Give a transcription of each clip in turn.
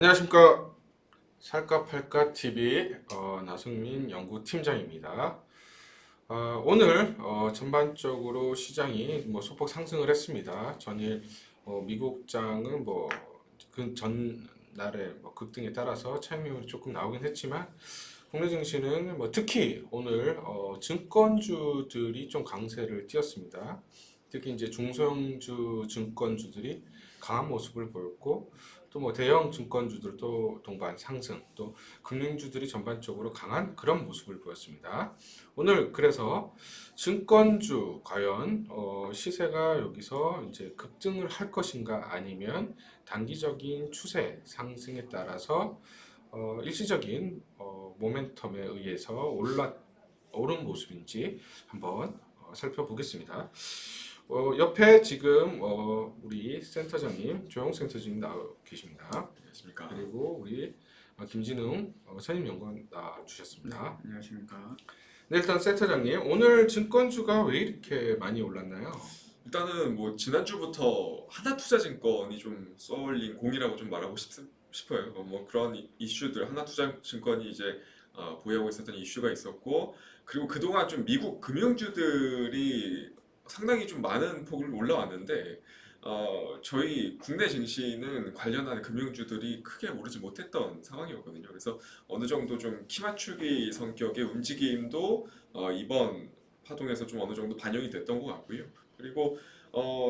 안녕하십니까. 살까 팔까 TV 나승민 연구팀장입니다. 오늘 전반적으로 시장이 소폭 상승을 했습니다. 전일 미국장은 그 전날의 급등에 따라서 차익률이 조금 나오긴 했지만 국내 증시는 특히 오늘 증권주들이 좀 강세를 띄었습니다. 특히 이제 중소형주 증권주들이 강한 모습을 보였고 또 대형 증권주들도 동반 상승, 또 금융주들이 전반적으로 강한 그런 모습을 보였습니다. 오늘 그래서 증권주 과연 시세가 여기서 이제 급등을 할 것인가 아니면 단기적인 추세 상승에 따라서 일시적인 모멘텀에 의해서 오른 모습인지 한번 살펴보겠습니다. 옆에 지금 우리 센터장님, 조용 센터장님 나와 계십니다. 안녕하십니까. 그리고 우리 김진웅 선임연구원 나와 주셨습니다. 안녕하십니까. 네, 일단 센터장님, 오늘 증권주가 왜 이렇게 많이 올랐나요? 일단은 지난주부터 하나투자증권이 좀 쏠린 공이라고 좀 말하고 싶어요. 그런 이슈들, 하나투자증권이 이제 보유하고 있었던 이슈가 있었고, 그리고 그동안 좀 미국 금융주들이 상당히 좀 많은 폭으로 올라왔는데, 저희 국내 증시는 관련한 금융주들이 크게 오르지 못했던 상황이었거든요. 그래서 어느 정도 좀 키맞추기 성격의 움직임도 이번 파동에서 좀 어느 정도 반영이 됐던 것 같고요. 그리고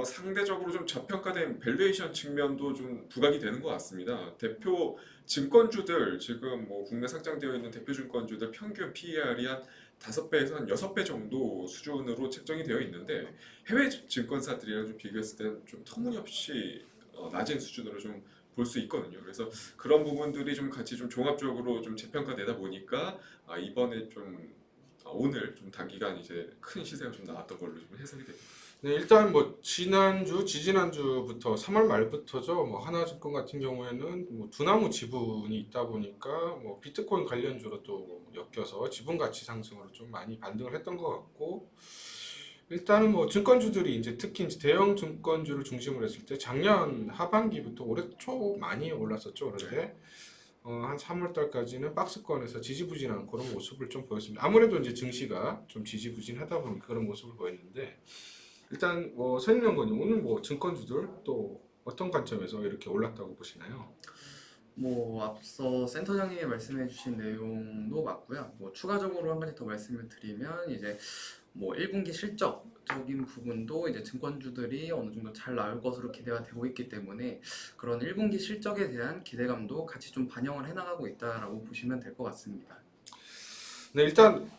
상대적으로 좀 저평가된 밸류에이션 측면도 좀 부각이 되는 것 같습니다. 대표 증권주들 지금 국내 상장되어 있는 대표 증권주들 평균 PER이 한 5배에서 한 6배 정도 수준으로 책정이 되어 있는데 해외 증권사들이랑 좀 비교했을 때는 좀 터무니없이 낮은 수준으로 좀 볼 수 있거든요. 그래서 그런 부분들이 좀 같이 좀 종합적으로 좀 재평가되다 보니까 이번에 좀 오늘 좀 단기간 이제 큰 시세가 좀 나왔던 걸로 좀 해석이 됩니다. 네, 일단 지난주, 지지난주부터 3월 말부터죠. 하나증권 같은 경우에는 두나무 지분이 있다 보니까 비트코인 관련주로 또 엮여서 지분 가치 상승으로 좀 많이 반등을 했던 것 같고, 일단은 증권주들이 이제 특히 이제 대형 증권주를 중심으로 했을 때 작년 하반기부터 올해 초 많이 올랐었죠. 그런데 한 3월 달까지는 박스권에서 지지부진한 그런 모습을 좀 보였습니다. 아무래도 이제 증시가 좀 지지부진하다 보니 그런 모습을 보였는데, 일단 선임연구원님 오늘 증권주들 또 어떤 관점에서 이렇게 올랐다고 보시나요? 앞서 센터장님이 말씀해주신 내용도 맞고요. 추가적으로 한 가지 더 말씀을 드리면 이제 1분기 실적적인 부분도 이제 증권주들이 어느 정도 잘 나올 것으로 기대가 되고 있기 때문에 그런 1분기 실적에 대한 기대감도 같이 좀 반영을 해나가고 있다라고 보시면 될 것 같습니다. 네, 일단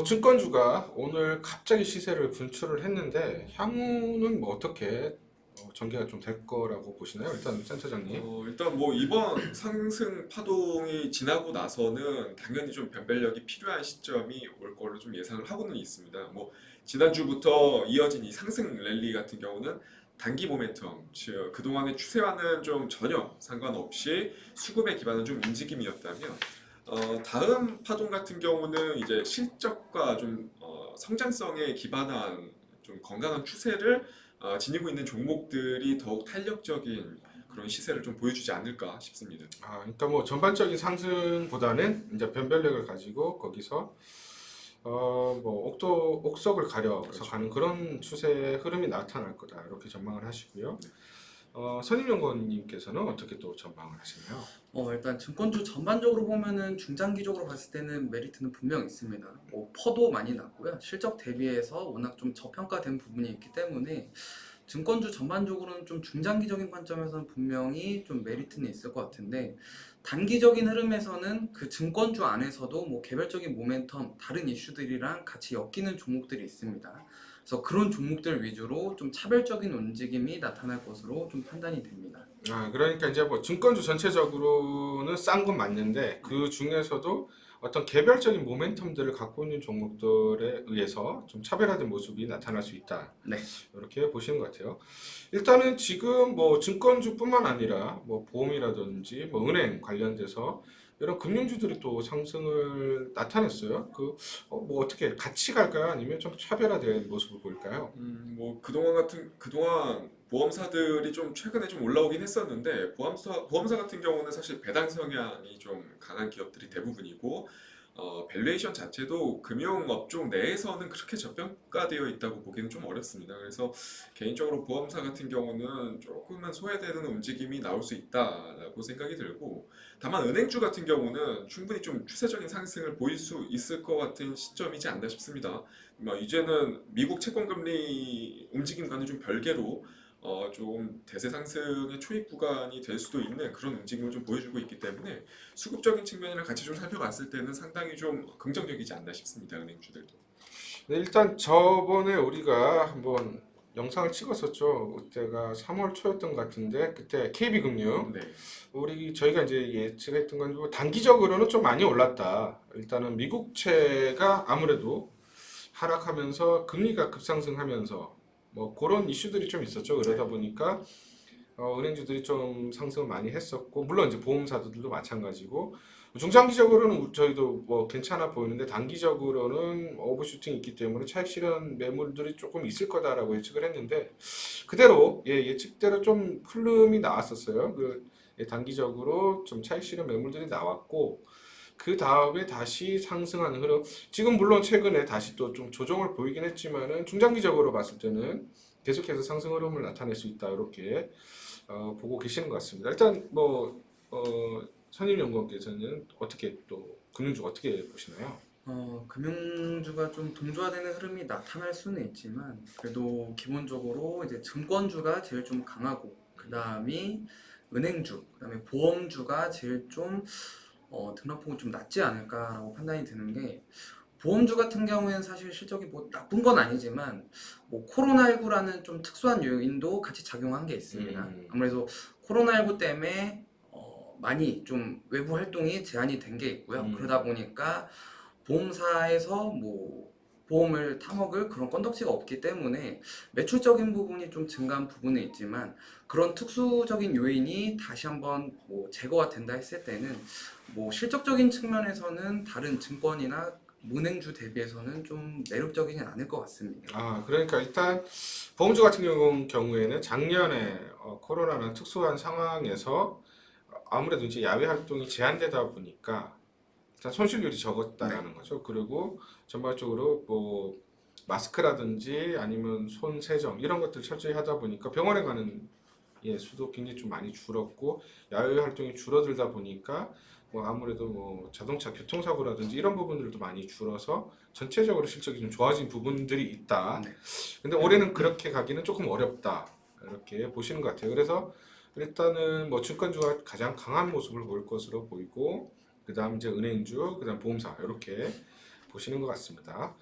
증권주가 오늘 갑자기 시세를 분출을 했는데 향후는 어떻게 전개가 좀 될 거라고 보시나요? 일단 센터장님. 일단 이번 상승 파동이 지나고 나서는 당연히 좀 변별력이 필요한 시점이 올 걸로 좀 예상을 하고는 있습니다. 지난주부터 이어진 이 상승 랠리 같은 경우는 단기 모멘텀, 즉 그동안의 추세와는 좀 전혀 상관없이 수급에 기반한 좀 움직임이었다면 다음 파동 같은 경우는 이제 실적과 좀 성장성에 기반한 좀 건강한 추세를 지니고 있는 종목들이 더욱 탄력적인 그런 시세를 좀 보여주지 않을까 싶습니다. 그러니까 전반적인 상승보다는 이제 변별력을 가지고 거기서 옥석을 가려서 그렇죠. 가는 그런 추세 흐름이 나타날 거다 이렇게 전망을 하시고요. 선임연구원님께서는 어떻게 또 전망을 하시나요? 일단 증권주 전반적으로 보면은 중장기적으로 봤을 때는 메리트는 분명 있습니다. 퍼도 많이 났고요. 실적 대비해서 워낙 좀 저평가된 부분이 있기 때문에 증권주 전반적으로는 좀 중장기적인 관점에서는 분명히 좀 메리트는 있을 것 같은데 단기적인 흐름에서는 그 증권주 안에서도 개별적인 모멘텀, 다른 이슈들이랑 같이 엮이는 종목들이 있습니다. 그래서 그런 종목들 위주로 좀 차별적인 움직임이 나타날 것으로 좀 판단이 됩니다. 그러니까 이제 증권주 전체적으로는 싼 건 맞는데 그 중에서도 어떤 개별적인 모멘텀들을 갖고 있는 종목들에 의해서 좀 차별화된 모습이 나타날 수 있다. 네. 이렇게 보시는 것 같아요. 일단은 지금 증권주뿐만 아니라 보험이라든지 은행 관련돼서 이런 금융주들이 또 상승을 나타냈어요. 어떻게 같이 갈까요? 아니면 좀 차별화된 모습을 보일까요? 그동안 보험사들이 좀 최근에 좀 올라오긴 했었는데 보험사 같은 경우는 사실 배당 성향이 좀 강한 기업들이 대부분이고 밸류에이션 자체도 금융업종 내에서는 그렇게 저평가되어 있다고 보기는 좀 어렵습니다. 그래서 개인적으로 보험사 같은 경우는 조금은 소외되는 움직임이 나올 수 있다라고 생각이 들고 다만 은행주 같은 경우는 충분히 좀 추세적인 상승을 보일 수 있을 것 같은 시점이지 않나 싶습니다. 이제는 미국 채권금리 움직임과는 좀 별개로 좀 대세 상승의 초입 구간이 될 수도 있는 그런 움직임을 좀 보여주고 있기 때문에 수급적인 측면이랑 같이 좀 살펴봤을 때는 상당히 좀 긍정적이지 않나 싶습니다. 은행주들도. 네, 일단 저번에 우리가 한번 영상을 찍었었죠. 그때가 3월 초였던 것 같은데 그때 KB금융 네. 저희가 이제 예측했던 건 뭐 단기적으로는 좀 많이 올랐다. 일단은 미국채가 아무래도 하락하면서 금리가 급상승하면서 뭐 그런 이슈들이 좀 있었죠. 그러다 보니까 은행주들이 좀 상승을 많이 했었고 물론 이제 보험사들도 마찬가지고 중장기적으로는 저희도 뭐 괜찮아 보이는데 단기적으로는 오버슈팅이 있기 때문에 차익 실현 매물들이 조금 있을 거다라고 예측을 했는데 그대로 예측대로 좀 흐름이 나왔었어요. 단기적으로 좀 차익 실현 매물들이 나왔고 그 다음에 다시 상승하는 흐름. 지금 물론 최근에 다시 또 좀 조정을 보이긴 했지만은 중장기적으로 봤을 때는 계속해서 상승 흐름을 나타낼 수 있다 이렇게 보고 계시는 것 같습니다. 일단 뭐 선임연구원께서는 어떻게 또 금융주 어떻게 보시나요? 금융주가 좀 동조화되는 흐름이 나타날 수는 있지만 그래도 기본적으로 이제 증권주가 제일 좀 강하고 그 다음이 은행주, 그 다음에 보험주가 제일 좀 등락폭은 좀 낮지 않을까라고 판단이 드는 게 보험주 같은 경우에는 사실 실적이 뭐 나쁜 건 아니지만 뭐 코로나19라는 좀 특수한 요인도 같이 작용한 게 있습니다. 아무래도 코로나19 때문에 많이 좀 외부 활동이 제한이 된 게 있고요. 그러다 보니까 보험사에서 뭐 보험을 타먹을 그런 건덕지가 없기 때문에 매출적인 부분이 좀 증가한 부분은 있지만 그런 특수적인 요인이 다시 한번 뭐 제거가 된다 했을 때는 뭐 실적적인 측면에서는 다른 증권이나 은행주 대비해서는 좀 매력적이진 않을 것 같습니다. 그러니까 일단 보험주 같은 경우에는 작년에 코로나는 특수한 상황에서 아무래도 이제 야외 활동이 제한되다 보니까 일단 손실률이 적었다라는 거죠. 그리고 전반적으로 뭐 마스크라든지 아니면 손 세정 이런 것들 철저히 하다 보니까 병원에 가는 수도 굉장히 좀 많이 줄었고 야외 활동이 줄어들다 보니까 뭐 아무래도 뭐 자동차 교통사고라든지 이런 부분들도 많이 줄어서 전체적으로 실적이 좀 좋아진 부분들이 있다. 네. 근데 올해는 그렇게 가기는 조금 어렵다. 이렇게 보시는 것 같아요. 그래서 일단은 뭐 증권주가 가장 강한 모습을 보일 것으로 보이고 그다음 이제 은행주, 그다음 보험사 이렇게 보시는 것 같습니다.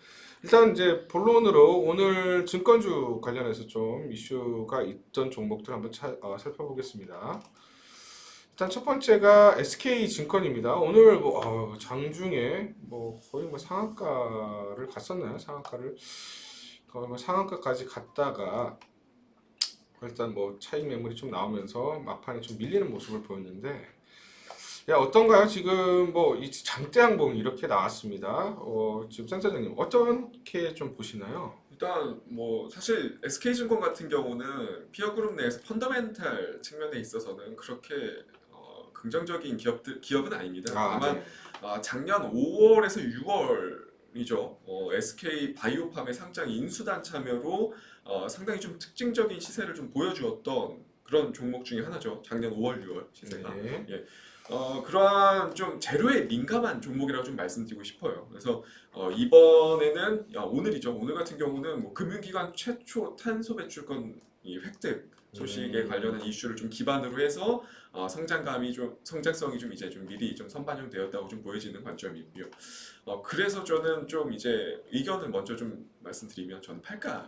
일단 이제 본론으로 오늘 증권주 관련해서 좀 이슈가 있던 종목들 한번 살펴보겠습니다. 일단 첫 번째가 SK증권입니다. 오늘 뭐 장중에 뭐 거의 뭐 상한가를 갔었나요? 거의 뭐 상한가까지 갔다가 일단 뭐 차익 매물이 좀 나오면서 막판에 좀 밀리는 모습을 보였는데 어떤가요? 지금 뭐 이 장대양봉 이렇게 나왔습니다. 지금 센터장님 어떻게 좀 보시나요? 일단 뭐 사실 SK증권 같은 경우는 피어그룹 내에서 펀더멘탈 측면에 있어서는 그렇게 긍정적인 기업은 아닙니다. 다만 네. 작년 5월에서 6월이죠. SK 바이오팜의 상장 인수단 참여로 상당히 좀 특징적인 시세를 좀 보여주었던 그런 종목 중에 하나죠. 작년 5월, 6월 시세가. 네. 예. 그러한 좀 재료에 민감한 종목이라고 좀 말씀드리고 싶어요. 그래서 이번에는 오늘이죠. 오늘 같은 경우는 뭐 금융기관 최초 탄소 배출권 이 획득 소식에 관련한 이슈를 좀 기반으로 해서 성장성이 좀 이제 좀 미리 좀 선반영되었다고 좀 보여지는 관점이고요. 그래서 저는 좀 이제 의견을 먼저 좀 말씀드리면 저는 팔까.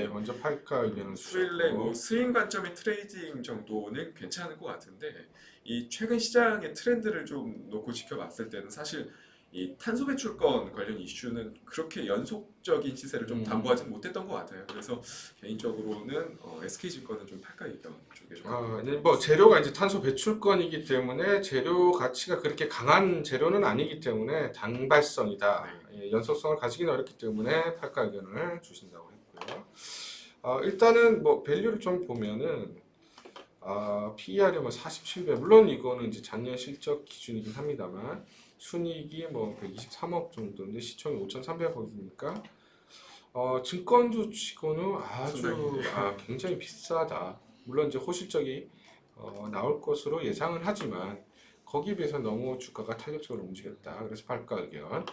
먼저 팔까 의견을 수일내 뭐 주셨고. 스윙 관점의 트레이딩 정도는 괜찮을 것 같은데 이 최근 시장의 트렌드를 좀 놓고 지켜봤을 때는 사실 이 탄소 배출권 관련 이슈는 그렇게 연속적인 시세를 좀 담보하지 못했던 것 같아요. 그래서 개인적으로는 SK증권은 좀 팔까 의견 쪽에 좀 뭐 재료가 이제 탄소 배출권이기 때문에 재료 가치가 그렇게 강한 재료는 아니기 때문에 단발성이다. 연속성을 가지기는 어렵기 때문에 팔가 의견을 주신다고 했고요. 일단은 뭐 밸류를 좀 보면은 PER이 뭐 47배. 물론 이거는 이제 작년 실적 기준이긴 합니다만 순이익이 뭐 123억 정도인데 시총이 5,300억이니까 증권주 치고는 아주 상당히. 굉장히 비싸다. 물론 이제 호실적이 나올 것으로 예상은 하지만 거기에 비해서 너무 주가가 탄력적으로 움직였다. 그래서 발가 의견.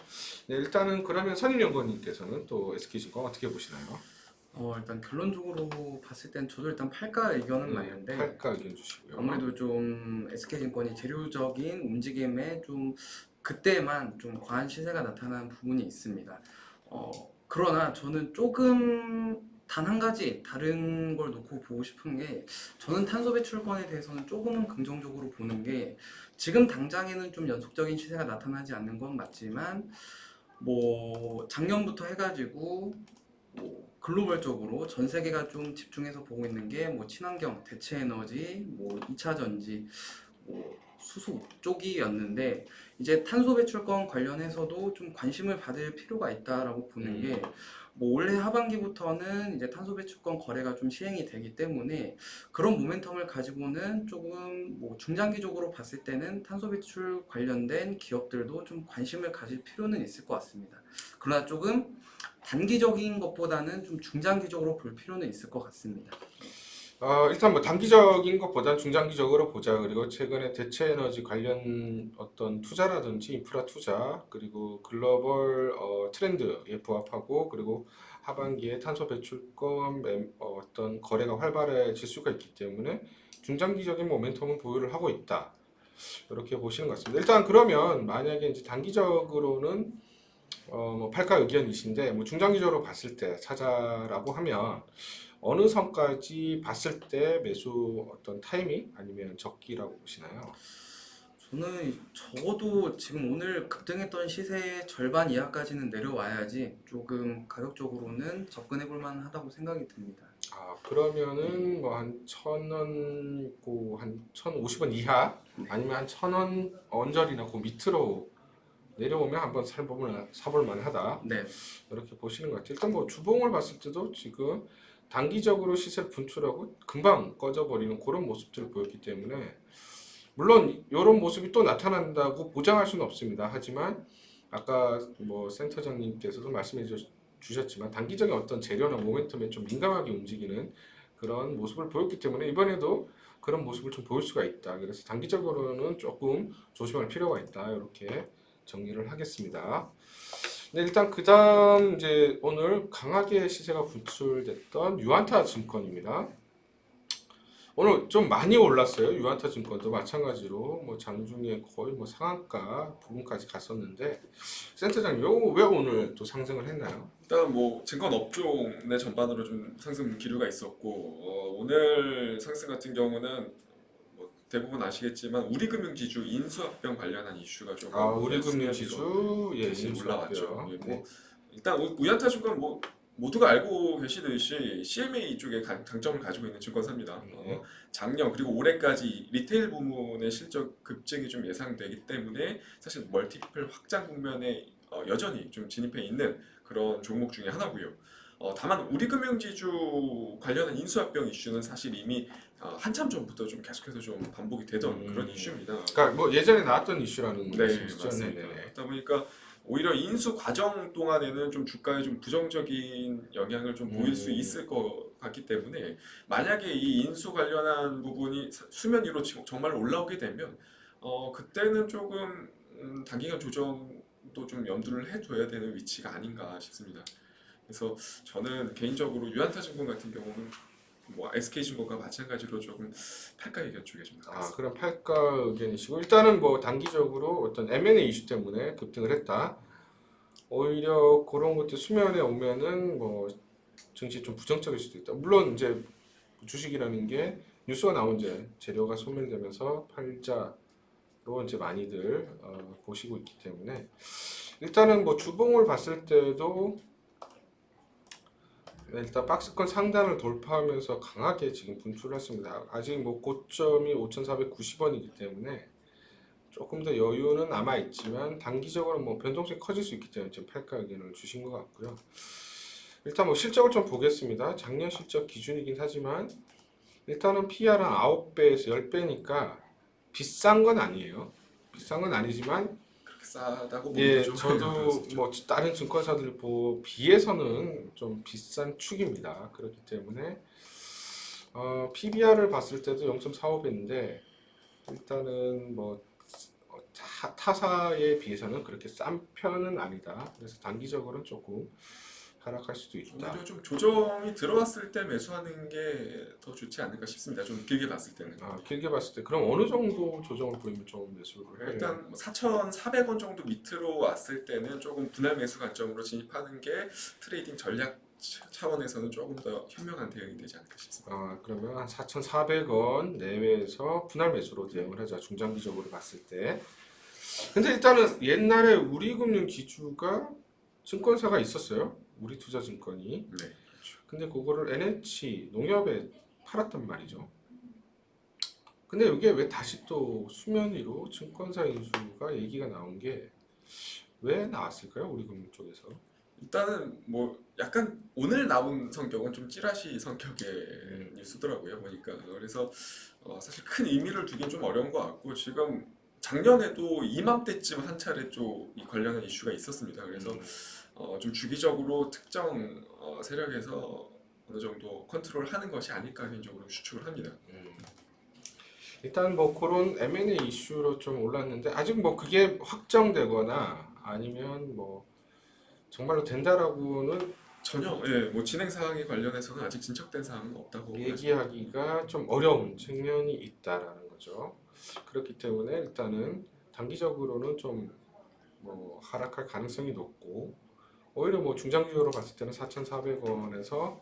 네, 일단은 그러면 선임연구원님께서는 또 SK증권 어떻게 보시나요? 일단 결론적으로 봤을 땐 저도 일단 팔가 의견은 네, 맞는데 팔가 의견 주시고요. 아무래도 좀 SK증권이 재료적인 움직임에 좀 그때만 좀 과한 시세가 나타난 부분이 있습니다. 그러나 저는 조금 단 한 가지 다른 걸 놓고 보고 싶은 게 저는 탄소 배출권에 대해서는 조금은 긍정적으로 보는 게 지금 당장에는 좀 연속적인 시세가 나타나지 않는 건 맞지만 뭐 작년부터 해가지고 뭐 글로벌적으로 전 세계가 좀 집중해서 보고 있는 게 뭐 친환경, 대체 에너지, 뭐 2차 전지, 뭐 수소 쪽이었는데 이제 탄소 배출권 관련해서도 좀 관심을 받을 필요가 있다라고 보는 게 뭐 올해 하반기부터는 이제 탄소 배출권 거래가 좀 시행이 되기 때문에 그런 모멘텀을 가지고는 조금 뭐 중장기적으로 봤을 때는 탄소 배출 관련된 기업들도 좀 관심을 가질 필요는 있을 것 같습니다. 그러나 조금 단기적인 것보다는 좀 중장기적으로 볼 필요는 있을 것 같습니다. 일단 뭐 단기적인 것보단 중장기적으로 보자. 그리고 최근에 대체 에너지 관련 어떤 투자라든지 인프라 투자, 그리고 글로벌 트렌드에 부합하고, 그리고 하반기에 탄소 배출권 어떤 거래가 활발해질 수가 있기 때문에 중장기적인 모멘텀은 보유를 하고 있다. 이렇게 보시는 것 같습니다. 일단 그러면 만약에 이제 단기적으로는 뭐 팔가 의견이신데 뭐 중장기적으로 봤을 때 사자라고 하면 어느 선까지 봤을 때 매수 어떤 타이밍 아니면 적기라고 보시나요? 저는 적어도 지금 오늘 급등했던 시세의 절반 이하까지는 내려와야지 조금 가격적으로는 접근해 볼 만하다고 생각이 듭니다. 그러면은 뭐 한 1,000원 한 1,050원 이하 네. 아니면 한 1,000원 언저리나 그 밑으로 내려오면 한번 사볼 만하다. 네. 이렇게 보시는 것 같아요. 일단 뭐 주봉을 봤을 때도 지금 단기적으로 시세를 분출하고 금방 꺼져버리는 그런 모습들을 보였기 때문에 물론 이런 모습이 또 나타난다고 보장할 수는 없습니다. 하지만 아까 뭐 센터장님께서도 말씀해 주셨지만 단기적인 어떤 재료나 모멘텀에 좀 민감하게 움직이는 그런 모습을 보였기 때문에 이번에도 그런 모습을 좀 보일 수가 있다. 그래서 단기적으로는 조금 조심할 필요가 있다. 이렇게 정리를 하겠습니다. 네, 일단 그 다음 이제 오늘 강하게 시세가 분출됐던 유안타 증권입니다. 오늘 좀 많이 올랐어요. 유안타 증권도 마찬가지로 뭐 장중에 거의 뭐 상한가 부분까지 갔었는데 센터장님 요거 왜 오늘 또 상승을 했나요? 일단 뭐 증권 업종 내 전반으로 좀 상승 기류가 있었고 오늘 상승 같은 경우는 뭐 대부분 아시겠지만 우리금융지주 인수합병 관련한 이슈가 조금 우리금융지주 대신 올라왔죠. 인수합병. 예, 네. 뭐 일단 우연타증권 뭐 모두가 알고 계시듯이 CMA 쪽에 장점을 가지고 있는 증권사입니다. 네. 작년 그리고 올해까지 리테일 부문의 실적 급증이 좀 예상되기 때문에 사실 멀티플 확장 국면에 여전히 좀 진입해 있는 그런 종목 중에 하나고요. 다만 우리금융지주 관련한 인수합병 이슈는 사실 이미 한참 전부터 좀 계속해서 좀 반복이 되던 그런 이슈입니다. 그러니까 뭐 예전에 나왔던 이슈라는 네, 말씀이시죠? 맞습니다. 네네네. 그러다 보니까 오히려 인수 과정 동안에는 좀 주가에 좀 부정적인 영향을 좀 보일 수 있을 것 같기 때문에 만약에 이 인수 관련한 부분이 수면 위로 정말 올라오게 되면 그때는 조금 단기간 조정도 좀 염두를 해둬야 되는 위치가 아닌가 싶습니다. 그래서 저는 개인적으로 유한타증권 같은 경우는 뭐 SK증권과 마찬가지로 조금 팔가 의견 쪽에 좀 나갔습니다. 그럼 팔가 의견이시고 일단은 뭐 단기적으로 어떤 M&A 이슈 때문에 급등을 했다. 오히려 그런 것들 수면에 오면은 뭐 증시 좀 부정적일 수도 있다. 물론 이제 주식이라는 게 뉴스가 나온 이제 재료가 소멸되면서 팔자로 이제 많이들 보시고 있기 때문에 일단은 뭐 주봉을 봤을 때도 일단 박스권 상단을 돌파하면서 강하게 지금 분출했습니다. 아직 뭐 고점이 5,490원이기 때문에 조금 더 여유는 남아 있지만 단기적으로 뭐 변동성이 커질 수 있기 때문에 지금 팔가 의견을 주신 것 같고요. 일단 뭐 실적을 좀 보겠습니다. 작년 실적 기준이긴 하지만 일단은 PER은 9배에서 10배니까 비싼 건 아니에요. 비싼 건 아니지만 그렇게 싸다고 보기도 예, 좀 저도 어렵습니다. 뭐 다른 증권사들 비해서는 좀 비싼 축입니다. 그렇기 때문에 PBR을 봤을 때도 0.45배인데 일단은 뭐 타사에 비해서는 그렇게 싼 편은 아니다. 그래서 단기적으로는 조금 하락할 수도 있다. 오히려 좀 조정이 들어왔을 때 매수하는 게 더 좋지 않을까 싶습니다. 좀 길게 봤을 때는. 길게 봤을 때 그럼 어느 정도 조정을 보이면 좀 매수를 해요? 일단 4,400원 정도 밑으로 왔을 때는 조금 분할 매수 관점으로 진입하는 게 트레이딩 전략 차원에서는 조금 더 현명한 대응이 되지 않을까 싶습니다. 그러면 한 4,400원 내외에서 분할 매수로 대응을 하자. 중장기적으로 봤을 때. 근데 일단은 옛날에 우리금융지주가 증권사가 있었어요. 우리투자증권이. 네, 그렇죠. 근데 그거를 NH 농협에 팔았단 말이죠. 근데 이게 왜 다시 또 수면 위로 증권사 인수가 얘기가 나온 게 왜 나왔을까요? 우리금융 쪽에서. 일단은 뭐 약간 오늘 나온 성격은 좀 찌라시 성격의 뉴스더라고요 보니까. 그래서 사실 큰 의미를 두긴 좀 어려운 것 같고, 지금 작년에도 이맘때쯤 한 차례 좀 이 관련한 이슈가 있었습니다. 그래서 좀 주기적으로 특정 세력에서 어느 정도 컨트롤하는 것이 아닐까 개인적으로 추측을 합니다. 일단 뭐 그런 M&A 이슈로 좀 올랐는데 아직 뭐 그게 확정되거나 아니면 뭐 정말로 된다라고는 전혀 뭐 진행 사항에 관련해서는 아직 진척된 사항은 없다고 얘기하기가 좀 어려운 측면이 있다라는 거죠. 그렇기 때문에 일단은 단기적으로는 좀 뭐 하락할 가능성이 높고, 오히려 뭐 중장기적으로 봤을 때는 4,400원에서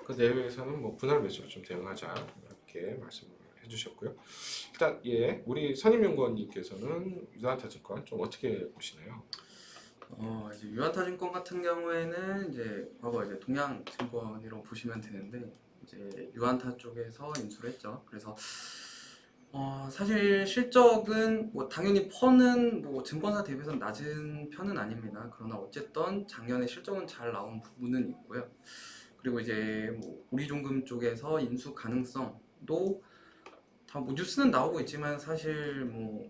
그 내외에서는 뭐 분할 매수로 좀 대응하자 이렇게 말씀을 해주셨고요. 일단 우리 선임연구원님께서는 유한타증권 좀 어떻게 보시나요? 이제 유한타증권 같은 경우에는 이제 과거 이제 동양증권이라고 보시면 되는데 이제 유한타 쪽에서 인수를 했죠. 그래서 사실 실적은 뭐 당연히 퍼는 뭐 증권사 대비해서 낮은 편은 아닙니다. 그러나 어쨌든 작년에 실적은 잘 나온 부분은 있고요. 그리고 이제 뭐 우리종금 쪽에서 인수 가능성도 다 뭐 뉴스는 나오고 있지만 사실 뭐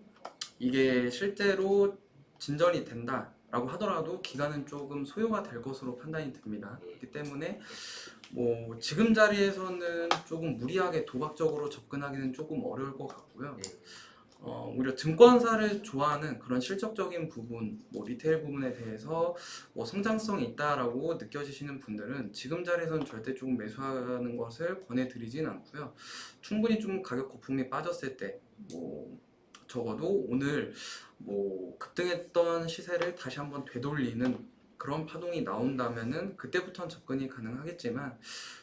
이게 실제로 진전이 된다라고 하더라도 기간은 조금 소요가 될 것으로 판단이 듭니다. 그렇기 때문에 뭐 지금 자리에서는 조금 무리하게 도박적으로 접근하기는 조금 어려울 것 같고요. 오히려 증권사를 좋아하는 그런 실적적인 부분, 뭐 리테일 부분에 대해서 뭐 성장성이 있다라고 느껴지시는 분들은 지금 자리에서는 절대 조금 매수하는 것을 권해드리진 않고요. 충분히 좀 가격 거품이 빠졌을 때, 뭐 적어도 오늘 뭐 급등했던 시세를 다시 한번 되돌리는 그런 파동이 나온다면은 그때부터는 접근이 가능하겠지만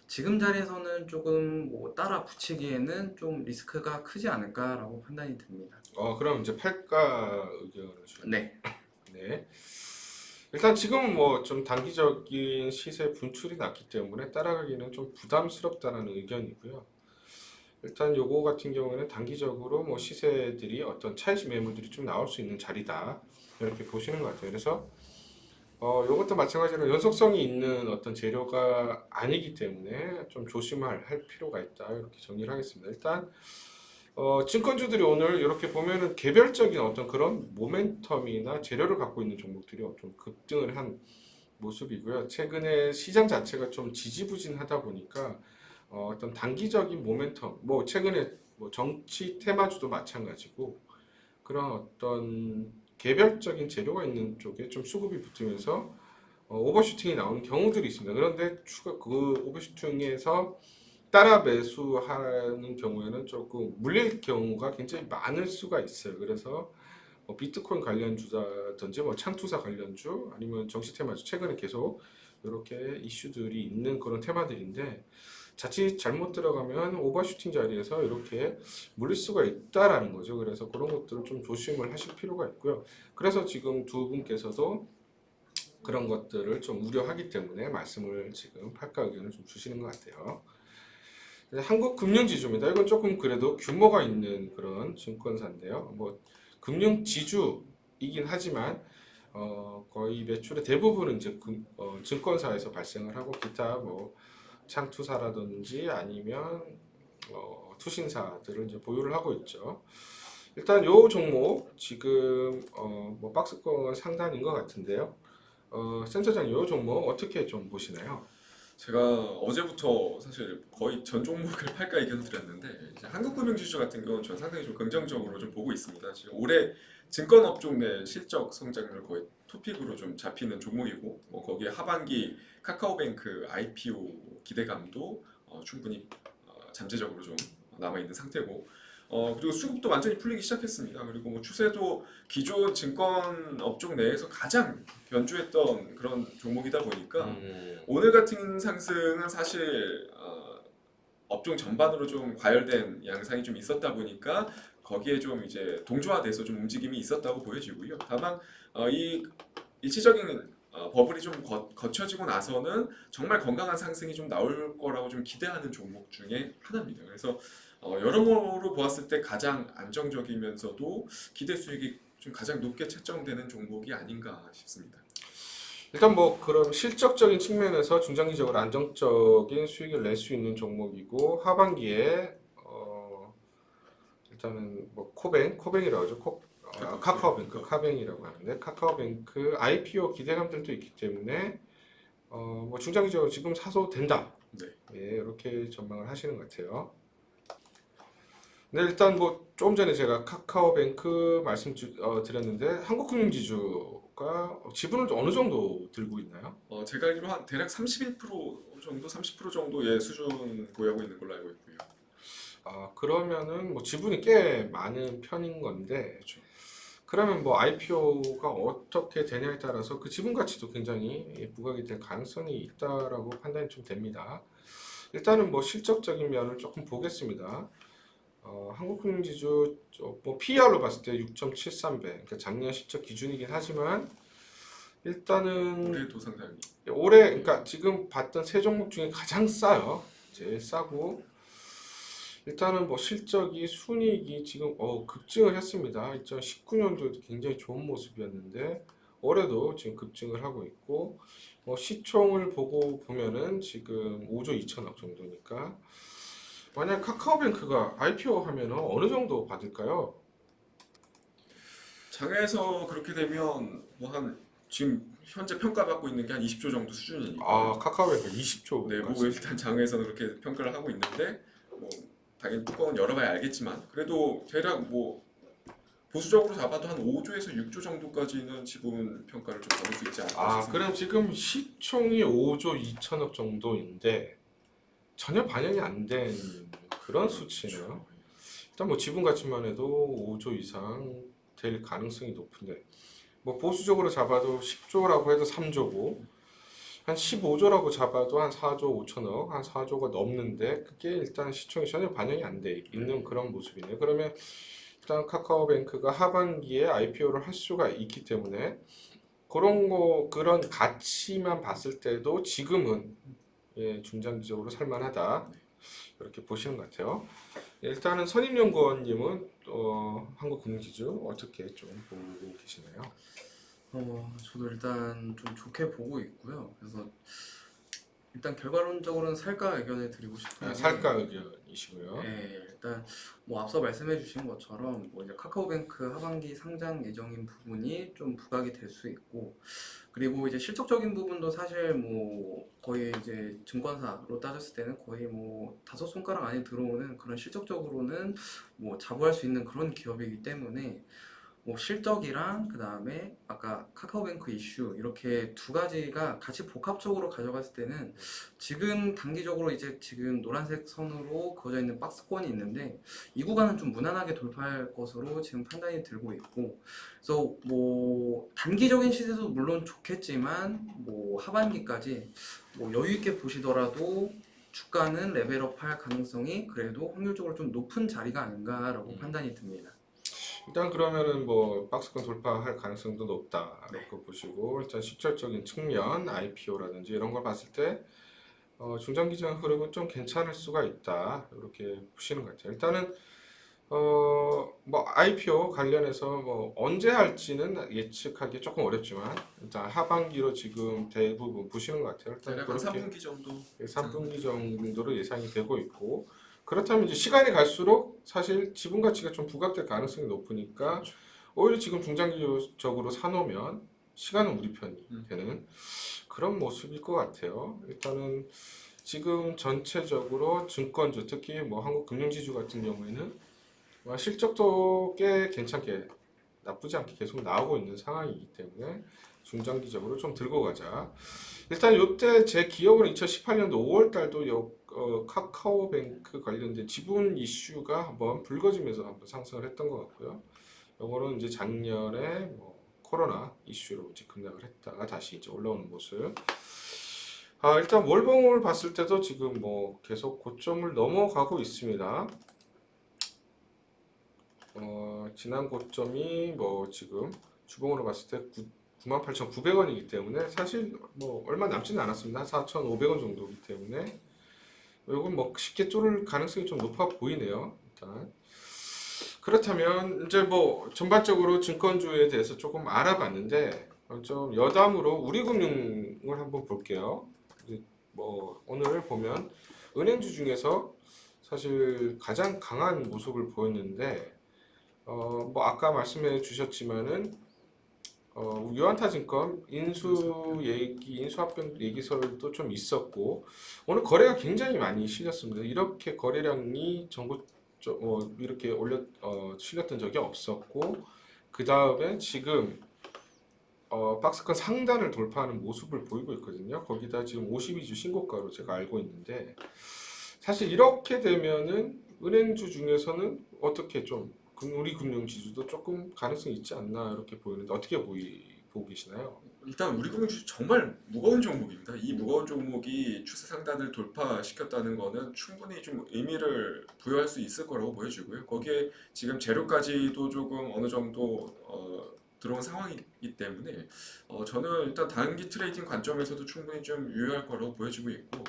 지금 자리에서는 조금 뭐 따라 붙이기에는 좀 리스크가 크지 않을까라고 판단이 듭니다. 그럼 이제 팔가 의견을 주셨네요. 네. 네. 일단 지금 뭐 좀 단기적인 시세 분출이 났기 때문에 따라가기는 좀 부담스럽다는 의견이고요. 일단 요거 같은 경우에는 단기적으로 뭐 시세들이 어떤 차익 매물들이 좀 나올 수 있는 자리다 이렇게 보시는 것 같아요. 그래서 요것도 마찬가지로 연속성이 있는 어떤 재료가 아니기 때문에 좀 할 필요가 있다 이렇게 정리를 하겠습니다. 일단 증권주들이 오늘 이렇게 보면은 개별적인 어떤 그런 모멘텀이나 재료를 갖고 있는 종목들이 좀 급등을 한 모습이고요. 최근에 시장 자체가 좀 지지부진하다 보니까 어떤 단기적인 모멘텀, 뭐 최근에 뭐 정치 테마주도 마찬가지고 그런 어떤 개별적인 재료가 있는 쪽에 좀 수급이 붙으면서 오버슈팅이 나오는 경우들이 있습니다. 그런데 그 오버슈팅에서 따라 매수하는 경우에는 조금 물릴 경우가 굉장히 많을 수가 있어요. 그래서 비트코인 관련주라든지 뭐 창투사 관련주 아니면 정치 테마주 최근에 계속 이렇게 이슈들이 있는 그런 테마들인데 자칫 잘못 들어가면 오버슈팅 자리에서 이렇게 물릴 수가 있다라는 거죠. 그래서 그런 것들을 좀 조심을 하실 필요가 있고요. 그래서 지금 두 분께서도 그런 것들을 좀 우려하기 때문에 말씀을 지금 팔가 의견을 좀 주시는 것 같아요. 한국금융지주입니다. 이건 조금 그래도 규모가 있는 그런 증권사인데요. 뭐 금융지주이긴 하지만 거의 매출의 대부분은 이제 증권사에서 발생을 하고 기타 뭐 창투사라든지 아니면 투신사들을 이제 보유를 하고 있죠. 일단 요 종목 지금 뭐 박스권 상단인 것 같은데요. 센터장 요 종목 어떻게 좀 보시나요? 제가 어제부터 사실 거의 전 종목을 팔까 의견을 드렸는데 이제 한국금융지주 같은 경우는 저는 상당히 좀 긍정적으로 좀 보고 있습니다. 지금 올해 증권업종 내 실적 성장률 거의 토픽으로 좀 잡히는 종목이고 뭐 거기에 하반기 카카오뱅크 IPO 기대감도 충분히 잠재적으로 좀 남아 있는 상태고 그리고 수급도 완전히 풀리기 시작했습니다. 그리고 뭐 추세도 기존 증권 업종 내에서 가장 견조했던 그런 종목이다 보니까 오늘 같은 상승은 사실 업종 전반으로 좀 과열된 양상이 좀 있었다 보니까 거기에 좀 이제 동조화돼서 좀 움직임이 있었다고 보여지고요. 다만 이 일시적인 버블이 좀 거쳐지고 나서는 정말 건강한 상승이 좀 나올 거라고 좀 기대하는 종목 중에 하나입니다. 그래서 여러모로 보았을 때 가장 안정적이면서도 기대 수익이 좀 가장 높게 책정되는 종목이 아닌가 싶습니다. 일단 뭐 그럼 실적적인 측면에서 중장기적으로 안정적인 수익을 낼 수 있는 종목이고 하반기에 일단은 뭐 코뱅이라고 하죠. 카카오뱅크 카뱅이라고 하는데 카카오뱅크 IPO 기대감들도 있기 때문에 뭐 중장기적으로 지금 사도 된다. 네. 예, 이렇게 전망을 하시는 것 같아요. 네, 일단 뭐 조금 전에 제가 카카오뱅크 드렸는데 한국금융지주가 지분을 어느 정도 들고 있나요? 제가 알기로 한 대략 31% 정도, 30% 정도의 수준 보유하고 있는 걸로 알고 있고요. 그러면은 뭐 지분이 꽤 많은 편인 건데 그렇죠. 그러면 뭐 IPO가 어떻게 되냐에 따라서 그 지분 가치도 굉장히 부각이 될 가능성이 있다라고 판단이 좀 됩니다. 일단은 뭐 실적적인 면을 조금 보겠습니다. 한국금융지주 뭐 PER로 봤을 때 6.73배, 그러니까 작년 실적 기준이긴 하지만 일단은 올해도 상당히 올해 그러니까 지금 봤던 세 종목 중에 가장 싸요. 제일 싸고 일단은 뭐 실적이 순이익이 지금 급증을 했습니다. 2019년도에도 굉장히 좋은 모습이었는데 올해도 지금 급증을 하고 있고 시총을 보면은 지금 5조 2천억 정도니까 만약 카카오뱅크가 IPO 하면 어느 정도 받을까요? 장외에서 그렇게 되면 뭐 한 지금 현재 평가받고 있는 게 한 20조 정도 수준이니까 카카오뱅크 20조. 네, 뭐 일단 장외에서는 그렇게 평가를 하고 있는데 뭐 당연히 뚜껑은 열어봐야 알겠지만 그래도 대략 뭐 보수적으로 잡아도 한 5조에서 6조 정도까지는 지분 평가를 좀 받을 수 있지 않을까 싶습니다. 그럼 지금 시총이 5조 2천억 정도인데 전혀 반영이 안 된 그런 수치네요. 일단 뭐 지분 가치만 해도 5조 이상 될 가능성이 높은데 뭐 보수적으로 잡아도 10조라고 해도 3조고 한 15조라고 잡아도 한 4조 5천억 한 4조가 넘는데 그게 일단 시총이 전혀 반영이 안 돼 있는 그런 모습이네요. 그러면 일단 카카오뱅크가 하반기에 IPO를 할 수가 있기 때문에 그런 가치만 봤을 때도 지금은 중장기적으로 살만하다 이렇게 보시는 것 같아요. 일단은 선임연구원님은 한국금융지주 어떻게 좀 보고 계시나요? 저도 일단 좀 좋게 보고 있고요. 그래서 일단 결과론적으로는 살까 의견을 드리고 싶은데 살까 의견이시고요. 네, 일단 뭐 앞서 말씀해 주신 것처럼 뭐 이제 카카오뱅크 하반기 상장 예정인 부분이 좀 부각이 될 수 있고 그리고 이제 실적적인 부분도 사실 뭐 거의 이제 증권사로 따졌을 때는 거의 뭐 다섯 손가락 안에 들어오는 그런 실적적으로는 뭐 자부할 수 있는 그런 기업이기 때문에 뭐 실적이랑 그 다음에 아까 카카오뱅크 이슈 이렇게 두 가지가 같이 복합적으로 가져갔을 때는 지금 단기적으로 이제 지금 노란색 선으로 그어져 있는 박스권이 있는데 이 구간은 좀 무난하게 돌파할 것으로 지금 판단이 들고 있고 그래서 뭐 단기적인 시세도 물론 좋겠지만 뭐 하반기까지 뭐 여유 있게 보시더라도 주가는 레벨업 할 가능성이 그래도 확률적으로 좀 높은 자리가 아닌가라고 판단이 듭니다. 일단 그러면은 뭐 박스권 돌파할 가능성도 높다 네. 이렇게 보시고 일단 실질적인 측면 IPO라든지 이런 걸 봤을 때 중장기적 흐름은 좀 괜찮을 수가 있다 이렇게 보시는 것 같아요. 일단은 뭐 IPO 관련해서 뭐 언제 할지는 예측하기 조금 어렵지만 일단 하반기로 지금 대부분 보시는 것 같아요. 일단 대략 한 그렇게 3분기 정도 3분기 정도로 예상이 되고 있고 그렇다면 이제 시간이 갈수록 사실 지분 가치가 좀 부각될 가능성이 높으니까 오히려 지금 중장기적으로 사놓으면 시간은 우리 편이 되는 그런 모습일 것 같아요. 일단은 지금 전체적으로 증권주 특히 뭐 한국금융지주 같은 경우에는 실적도 꽤 괜찮게 나쁘지 않게 계속 나오고 있는 상황이기 때문에 중장기적으로 좀 들고 가자. 일단 요때 제 기억으로 2018년도 5월 달도 카카오뱅크 관련된 지분 이슈가 한번 불거지면서 한번 상승을 했던 것 같고요. 요거는 이제 작년에 뭐 코로나 이슈로 이제 급락을 했다가 다시 이제 올라오는 모습. 일단 월봉을 봤을 때도 지금 뭐 계속 고점을 넘어가고 있습니다. 지난 고점이 뭐 지금 주봉으로 봤을 때 98,900원이기 때문에 사실 뭐 얼마 남지는 않았습니다. 4,500원 정도이기 때문에 이건 뭐 쉽게 뚫을 가능성이 좀 높아 보이네요. 일단 그렇다면 이제 뭐 전반적으로 증권주에 대해서 조금 알아봤는데 좀 여담으로 우리금융을 한번 볼게요. 이제 뭐 오늘 보면 은행주 중에서 사실 가장 강한 모습을 보였는데 뭐 아까 말씀해 주셨지만은 유한타증권 인수합병 얘기설도 좀 있었고 오늘 거래가 굉장히 많이 실렸습니다. 이렇게 거래량이 이렇게 실렸던 적이 없었고 그 다음에 지금 박스권 상단을 돌파하는 모습을 보이고 있거든요. 거기다 지금 52주 신고가로 제가 알고 있는데 사실 이렇게 되면은 은행주 중에서는 어떻게 좀 우리 금융지주도 조금 가능성이 있지 않나 이렇게 보이는데 어떻게 보고 계시나요? 일단 우리 금융주 정말 무거운 종목입니다. 이 무거운 종목이 추세 상단을 돌파시켰다는 거는 충분히 좀 의미를 부여할 수 있을 거라고 보여지고요. 거기에 지금 재료까지도 조금 어느 정도 들어온 상황이기 때문에 저는 일단 단기 트레이딩 관점에서도 충분히 좀 유효할 거라고 보여지고 있고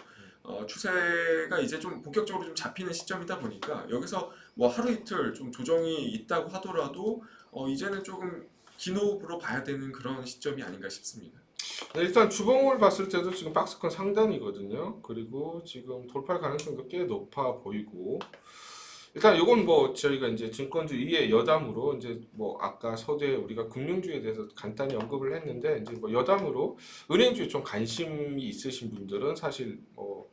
추세가 이제 좀 본격적으로 좀 잡히는 시점이다 보니까 여기서 뭐 하루 이틀 좀 조정이 있다고 하더라도 이제는 조금 긴 호흡으로 봐야 되는 그런 시점이 아닌가 싶습니다. 네, 일단 주봉을 봤을 때도 지금 박스권 상단이거든요. 그리고 지금 돌파할 가능성도 꽤 높아 보이고 일단 이건 뭐 저희가 이제 증권주 2의 여담으로 이제 뭐 아까 서두에 우리가 금융주에 대해서 간단히 언급을 했는데 이제 뭐 여담으로 은행주에 좀 관심이 있으신 분들은 사실 뭐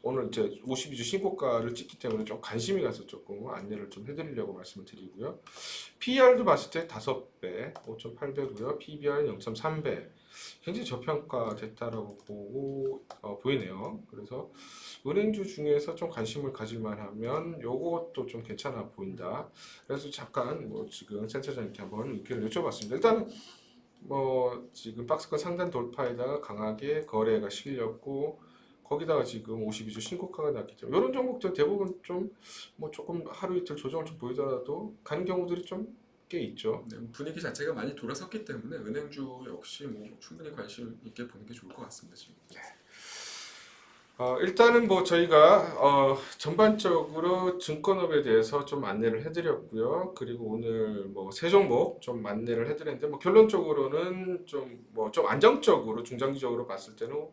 오늘 이제 52주 신고가를 찍기 때문에 좀 관심이 가서 조금 안내를 좀 해드리려고 말씀을 드리고요. PER도 봤을 때 5배, 5.8배고요. PBR은 0.3배. 굉장히 저평가됐다라고 보이네요. 그래서 은행주 중에서 좀 관심을 가질 만하면 요것도 좀 괜찮아 보인다. 그래서 잠깐 뭐 지금 센터장님께 한번 의견을 여쭤봤습니다. 일단은 뭐 지금 박스권 상단 돌파에다가 강하게 거래가 실렸고 거기다가 지금 52주 신고가가 났기 때문에 이런 종목들 대부분 좀 뭐 조금 하루 이틀 조정을 좀 보이더라도 가는 경우들이 좀 꽤 있죠. 네, 분위기 자체가 많이 돌아섰기 때문에 은행주 역시 뭐 충분히 관심 있게 보는 게 좋을 것 같습니다. 지금. 일단은 뭐 저희가 전반적으로 증권업에 대해서 좀 안내를 해드렸고요. 그리고 오늘 뭐 세 종목 좀 안내를 해드렸는데 뭐 결론적으로는 좀 안정적으로 중장기적으로 봤을 때는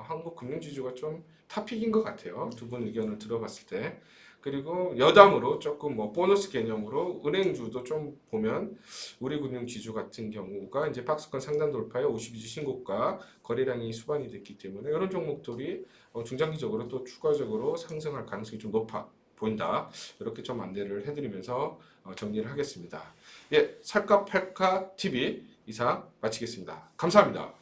한국 금융지주가 좀 탑픽인 것 같아요. 두 분 의견을 들어봤을 때. 그리고 여담으로 조금 뭐 보너스 개념으로 은행주도 좀 보면 우리금융지주 같은 경우가 이제 박스권 상단 돌파에 52주 신고가 거래량이 수반이 됐기 때문에 이런 종목들이 중장기적으로 또 추가적으로 상승할 가능성이 좀 높아 보인다. 이렇게 좀 안내를 해드리면서 정리를 하겠습니다. 예, 살까 팔까 TV 이상 마치겠습니다. 감사합니다.